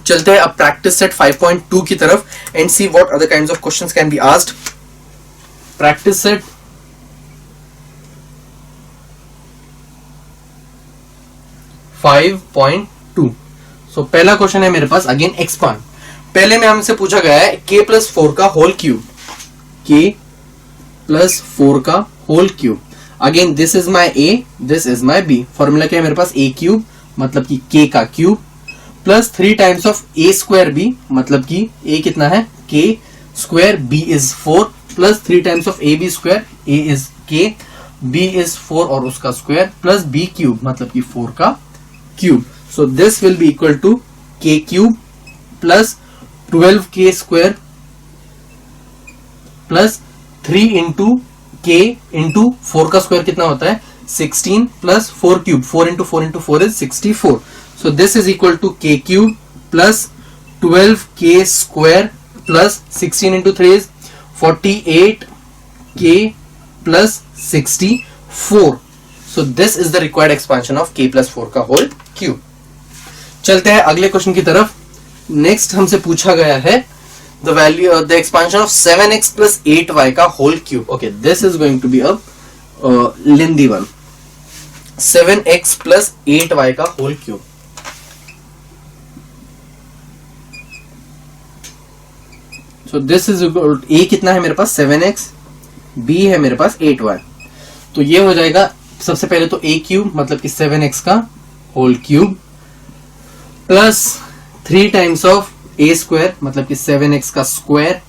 चलते हैं अब प्रैक्टिस सेट 5.2 की तरफ and see what other kinds of questions can be asked. Practice set 5.2. सो पहला क्वेश्चन है मेरे पास अगेन एक्सपांड. पहले में हमसे पूछा गया है k+4 का होल क्यूब. k+4 का whole cube. Again this is my a, this is my b. Formula क्या है मेरे पास? a क्यूब मतलब कि k का cube plus 3 times of a square b मतलब कि a कितना है? k square, b is 4 plus 3 times of a b square, a is k, b is 4 और उसका स्क्वायर प्लस b क्यूब मतलब कि 4 का cube. So this will be equal to k cube plus 12k square plus 3 into k into 4 का square कितना होता है? 16 plus 4 cube. 4 into 4 into 4 is 64. So this is equal to k cube plus 12k square plus 16 into 3 is 48k plus 64. So this is the required expansion of k+4 का whole cube. चलते हैं अगले question की तरफ. Next हमसे पूछा गया है the value the expansion of 7x plus 8y का whole cube. Okay, this is going to be a lengthy one. 7x plus 8y का whole cube. So this is a कितना है मेरे पास? 7x, b है मेरे पास 8y. तो ये हो जाएगा सबसे पहले तो a क्यूब मतलब कि 7x का whole cube plus 3 times of a square मतलब कि 7x का स्क्वायर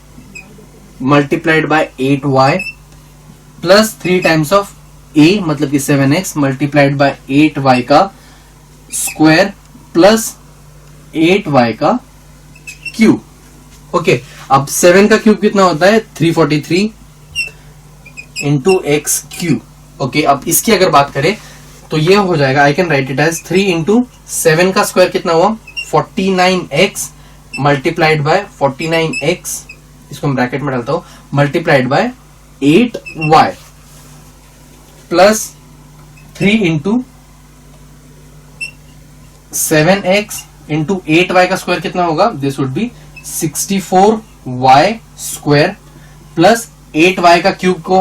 multiplied by 8y plus 3 times of a मतलब कि 7x मल्टीप्लाइड बाय 8y का स्क्वायर प्लस 8y का क्यूब. ओके, अब 7 का क्यूब कितना होता है? 343 इंटू एक्स क्यूब. ओके, अब इसकी अगर बात करें तो ये हो जाएगा, I can write it as 3 into 7 का स्क्वायर कितना हुआ? 49x मल्टीप्लाइड बाय 49x, इसको मैं ब्रैकेट में डालता हूं, multiplied by 8y plus 3 into 7x into 8y का स्क्वायर कितना होगा? This would B 64y square plus 8y का क्यूब को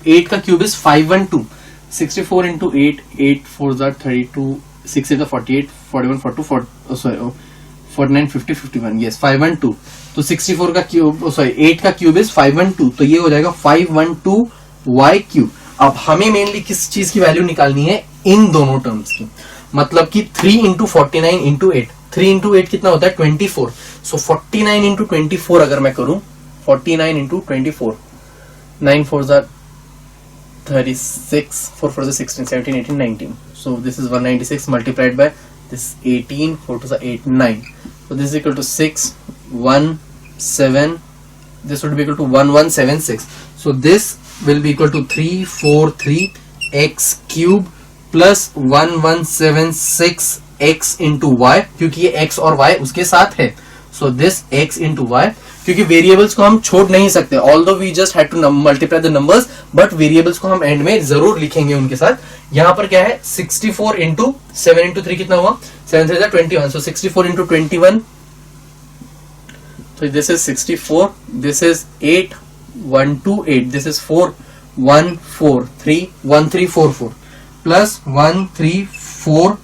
8 का cube is 512. 64 into 8, 8 4 32, 6 is 48, 41, 42, sorry 49, 50, 51. yes 512. तो 64 का क्यूब सॉरी 8 का क्यूब इज 512. तो ये हो जाएगा 512y क्यूब. अब हमें मेनली किस चीज की वैल्यू निकालनी है? इन दोनों टर्म्स की. मतलब कि 3 इंटू 49 इंटू 8. 3 इंटू 8 कितना होता है? 24. सो 49 इंटू 24 अगर मैं करूं, 49 into 24, 9 4 36, 4 4 16, 17, 18, 19. So this is 196 multiplied by this 18, 4 2 8, 9. So this is equal to 6, 1, 7. This would be equal to 1176. So this will be equal to 343 x cube plus 1176 x into y, क्योंकि ये x और y उसके साथ है. So this x into y, क्योंकि variables को हम छोड़ नहीं सकते. Although we just had to multiply the numbers, but variables को हम एंड में जरूर लिखेंगे उनके साथ. यहां पर क्या है? 64 इंटू 7 इंटू 3 कितना हुआ? 7 3 21. सो 64 into 21, so this is 64, this is 8 1 2 8, this is 4 1 4 3 1 3 4 4 plus 1 3 4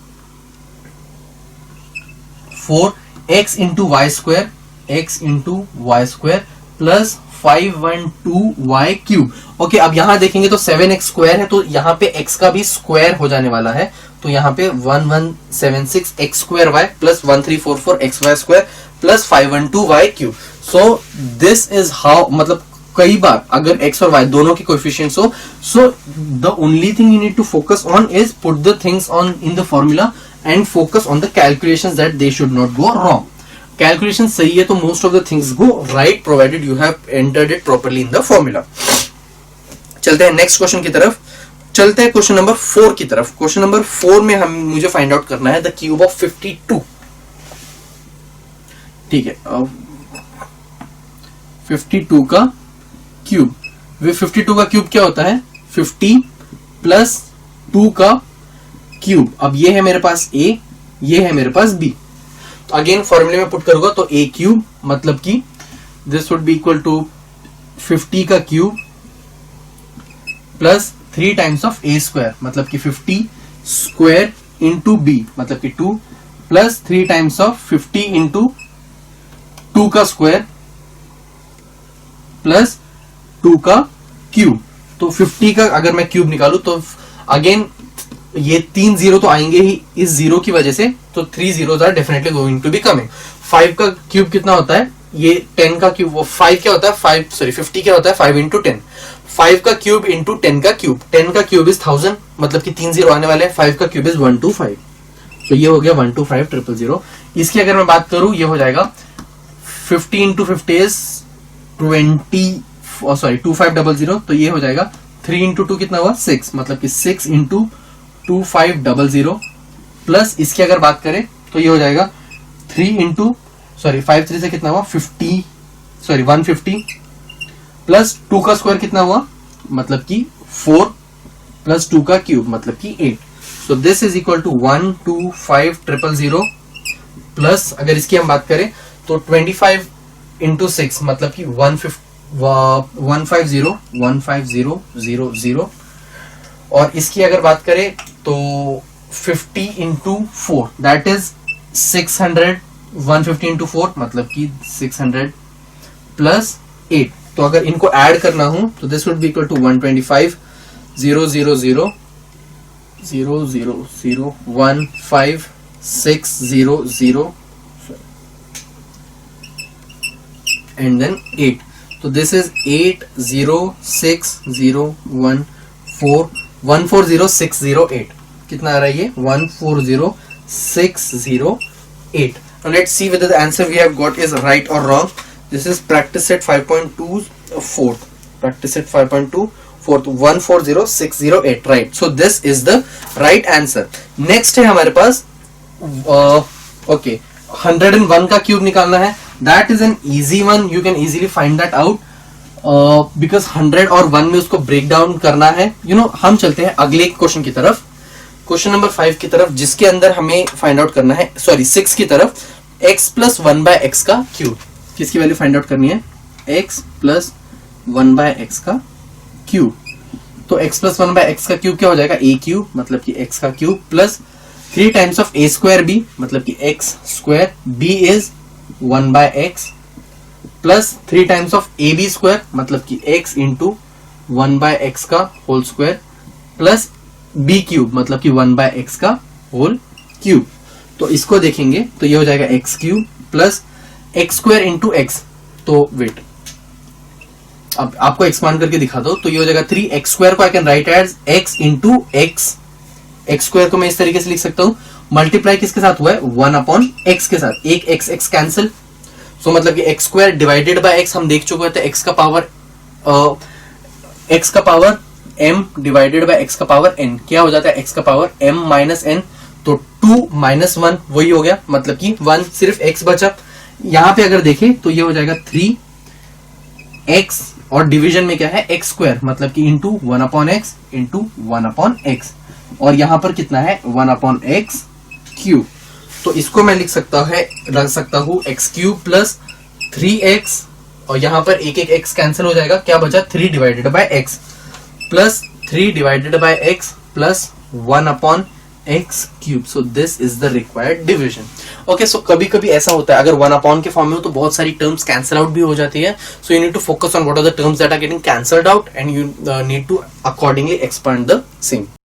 4 x into y square, x into y square plus 512y cube. Okay, अब यहां देखेंगे तो 7x स्क्वायर है, तो यहां पे x का भी स्क्वायर हो जाने वाला है. तो यहां पे 1176 x square y plus 1344 xy square plus 512y cube. So this is how, मतलब कई बार अगर x और y दोनों के कोएफिशिएंट्स हो, so the only thing you need to focus on is put the things on in the formula and focus on the calculations that they should not go wrong. Calculation सही है तो most of the things go right provided you have entered it properly in the formula. चलते हैं next question की तरफ. चलते हैं question number 4 की तरफ. क्वेश्चन नंबर 4 में मुझे फाइंड आउट करना है द क्यूब ऑफ 52. ठीक है, 52 का क्यूब. 52 का क्यूब क्या होता है? 50 प्लस 2 का क्यूब. अब ये है मेरे पास a, ये है मेरे पास b. तो अगेन फॉर्मूले में पुट करूंगा तो a क्यूब मतलब कि this would be equal to 50 का cube plus 3 times of a square मतलब कि 50 स्क्वायर इंटू b मतलब कि 2 प्लस 3 टाइम्स ऑफ 50 इंटू 2 का स्क्वायर प्लस 2 का क्यूब। तो 50 का अगर मैं क्यूब निकालू तो अगेन ये 3 जीरो तो आएंगे ही इस जीरो की वजह से, तो 3 zeros are definitely going to be coming. 5 का क्यूब कितना होता है, ये 10 का क्यूब, वो 5 क्या होता है 50 क्या होता है 5 इंटू 10, 5 का क्यूब इंटू 10 का क्यूब, 10 का क्यूब इज 1000 मतलब कि 3 जीरो आने वाले हैं, 5 का क्यूब इज 125, तो ये हो गया 125000। इसकी अगर मैं बात करूं ये हो जाएगा 50 इंटू 50 इज 2500, तो ये हो जाएगा 3 इंटू 2 कितना हुआ 6 मतलब कि 6 इंटू 2500 प्लस इसकी अगर बात करें तो ये हो जाएगा 5 3 से कितना हुआ 150 प्लस 2 का स्क्वायर कितना हुआ मतलब कि 4 प्लस 2 का क्यूब मतलब कि 8। So this is equal to 125000 plus अगर इसकी हम बात करें तो 25 इंटू 6 मतलब कि 150,000 और इसकी अगर बात करें तो 50 इंटू 4 दैट इज 600, 150 इंटू 4 मतलब कि 600 प्लस 8। तो अगर इनको ऐड करना हो तो this would be equal to 125,000,015,600 and then 8. So this is 806014140,608. कितना आ रहा है ये 140,608. Now let's see whether the answer we have got is right or wrong. This is practice set 5.2 fourth. Practice set 5.2 fourth 140,608. Right. So this is the right answer. Next है हमारे पास okay 101 का cube निकालना है. That is an easy one. You can easily find that out. Because 100 और 1 में उसको break down करना है. हम चलते हैं अगले क्वेश्चन की तरफ, क्वेश्चन नंबर 5 की तरफ, जिसके अंदर हमें फाइंड आउट करना है 6 की तरफ x प्लस 1/x का क्यूब. किसकी वैल्यू फाइंड आउट करनी है x प्लस 1/x का क्यूब. तो x प्लस 1/x का क्यूब क्या हो जाएगा a क्यूब मतलब कि x का cube plus 3 times of a square b मतलब कि x square, b is 1/x plus 3 times of ab square मतलब कि x इंटू 1/x का whole square plus b cube मतलब कि 1/x का होल क्यूब. तो इसको देखेंगे तो ये हो जाएगा x cube plus x square into x. तो वेट अब आपको एक्सपांड करके दिखा दो तो ये हो जाएगा 3x स्क्वायर को I can write as x into x. x square को मैं इस तरीके से लिख सकता हूं, मल्टीप्लाई किसके साथ हुआ है 1/x के साथ, एक x कैंसिल. सो मतलब कि x square divided by x हम देख चुके थे, x का power m divided by x का पावर n क्या हो जाता है x का पावर m माइनस n. तो 2 माइनस 1 वही हो गया मतलब कि 1 सिर्फ x बचा. यहां पे अगर देखें तो ये हो जाएगा 3x और डिवीजन में क्या है x स्क्वायर मतलब कि इंटू 1/x इंटू 1/x और यहां पर कितना है 1/x क्यूब. तो इसको मैं रख सकता हूं x क्यूब प्लस 3x और यहां पर एक x कैंसिल हो जाएगा, क्या बचा 3 divided by x plus 3 divided by x plus 1/x cube. So this is the required division. Okay, so कभी कभी ऐसा होता है अगर 1/, के फॉर्म में हो तो बहुत सारी टर्म्स कैंसिल आउट भी हो जाती है. So you need to focus on what are the terms that are getting cancelled out and you need to accordingly expand the same.